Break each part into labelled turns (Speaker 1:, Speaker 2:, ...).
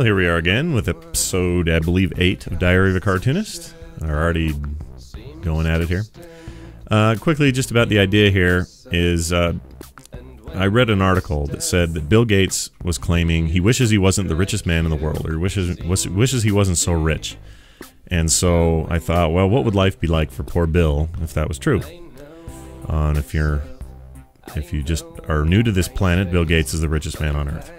Speaker 1: Well, here we are again with episode, I believe, 8 of Diary of a Cartoonist. We're already going at it here. Quickly, just about the idea here is, I read an article that said that Bill Gates was claiming he wishes he wasn't the richest man in the world, or wishes he wasn't so rich. And so I thought, well, what would life be like for poor Bill if that was true? And if you just are new to this planet, Bill Gates is the richest man on Earth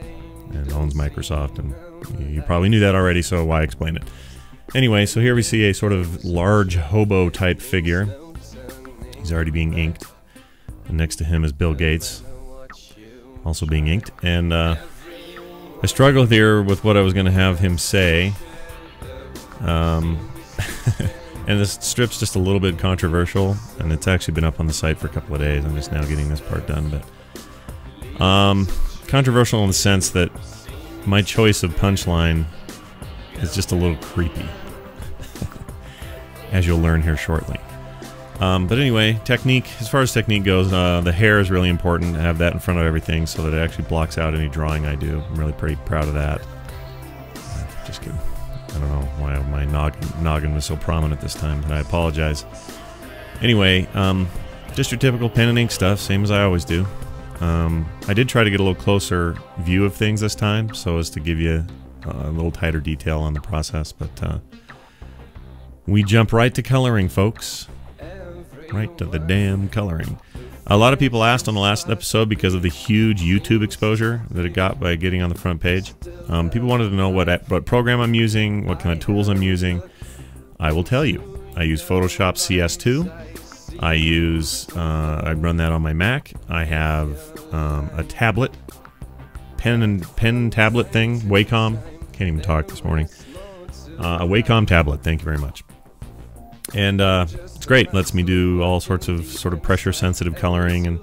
Speaker 1: and owns Microsoft, and you probably knew that already, so why explain it? Anyway, so here we see a sort of large hobo-type figure. He's already being inked. And next to him is Bill Gates, also being inked. And I struggled here with what I was going to have him say. And this strip's just a little bit controversial, and it's actually been up on the site for a couple of days. I'm just now getting this part done, but controversial in the sense that my choice of punchline is just a little creepy, as you'll learn here shortly. But anyway, technique. As far as technique goes, the hair is really important to have that in front of everything so that it actually blocks out any drawing I do. I'm really pretty proud of that. Just kidding. I don't know why my noggin was so prominent this time, but I apologize. Anyway, just your typical pen and ink stuff, same as I always do. I did try to get a little closer view of things this time, so as to give you a little tighter detail on the process, but we jump right to coloring, folks. Right to the damn coloring. A lot of people asked on the last episode because of the huge YouTube exposure that it got by getting on the front page. People wanted to know what program I'm using, what kind of tools I'm using. I will tell you. I use Photoshop CS2. I run that on my Mac. I have a tablet, pen tablet thing, Wacom. Can't even talk this morning. A Wacom tablet. Thank you very much. And it's great. Lets me do all sorts of pressure sensitive coloring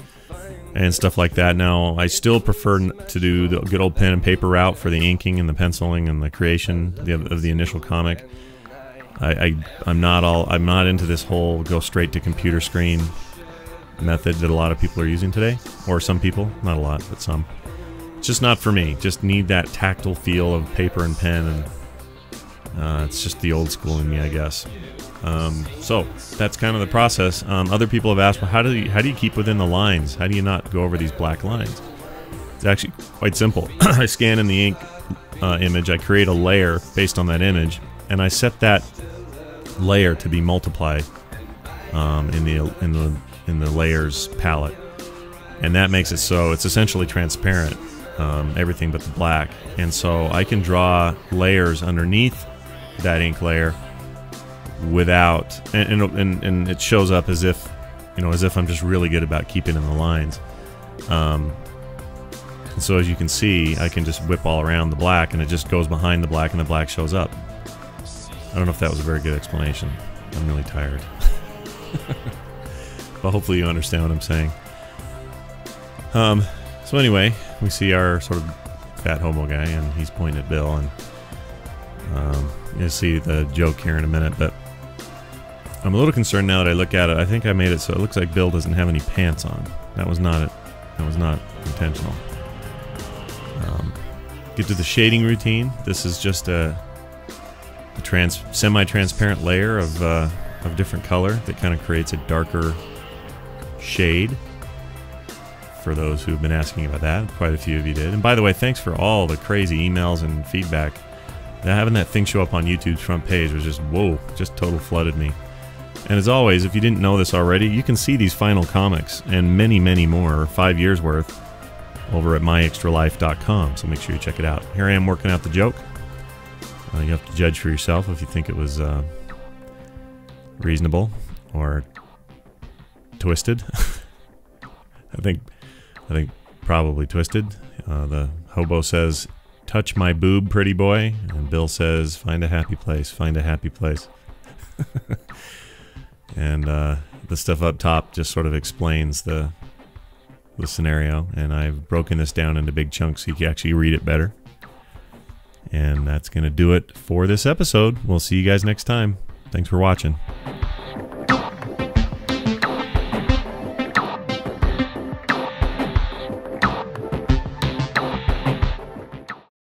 Speaker 1: and stuff like that. Now I still prefer to do the good old pen and paper route for the inking and the penciling and the creation of the initial comic. I'm not into this whole go straight to computer screen method that a lot of people are using today, or some people, not a lot, but some. It's just not for me. Just need that tactile feel of paper and pen, and it's just the old school in me, I guess. So that's kind of the process. Other people have asked, well, how do you keep within the lines? How do you not go over these black lines? It's actually quite simple. I scan in the ink image. I create a layer based on that image, and I set that layer to be multiplied in the layers palette, and that makes it so it's essentially transparent, everything but the black. And so I can draw layers underneath that ink layer without, and it shows up as if I'm just really good about keeping in the lines. And so as you can see, I can just whip all around the black, and it just goes behind the black, and the black shows up. I don't know if that was a very good explanation. I'm really tired. But hopefully you understand what I'm saying. So anyway, we see our sort of fat hobo guy, and he's pointing at Bill, and you'll see the joke here in a minute, but I'm a little concerned now that I look at it. I think I made it so it looks like Bill doesn't have any pants on. That was not it. That was not intentional. Get to the shading routine. This is just a semi-transparent layer of different color that kind of creates a darker shade. For those who've been asking about that, quite a few of you did. And by the way, thanks for all the crazy emails and feedback. Having that thing show up on YouTube's front page was just, whoa, just total flooded me. And as always, if you didn't know this already, you can see these final comics and many, many more, 5 years worth, over at myextralife.com, so make sure you check it out. Here I am working out the joke. You have to judge for yourself if you think it was reasonable or twisted. I think probably twisted. The hobo says, "Touch my boob, pretty boy," and Bill says, "Find a happy place, find a happy place." And the stuff up top just sort of explains the scenario, and I've broken this down into big chunks so you can actually read it better. And that's going to do it for this episode. We'll see you guys next time. Thanks for watching.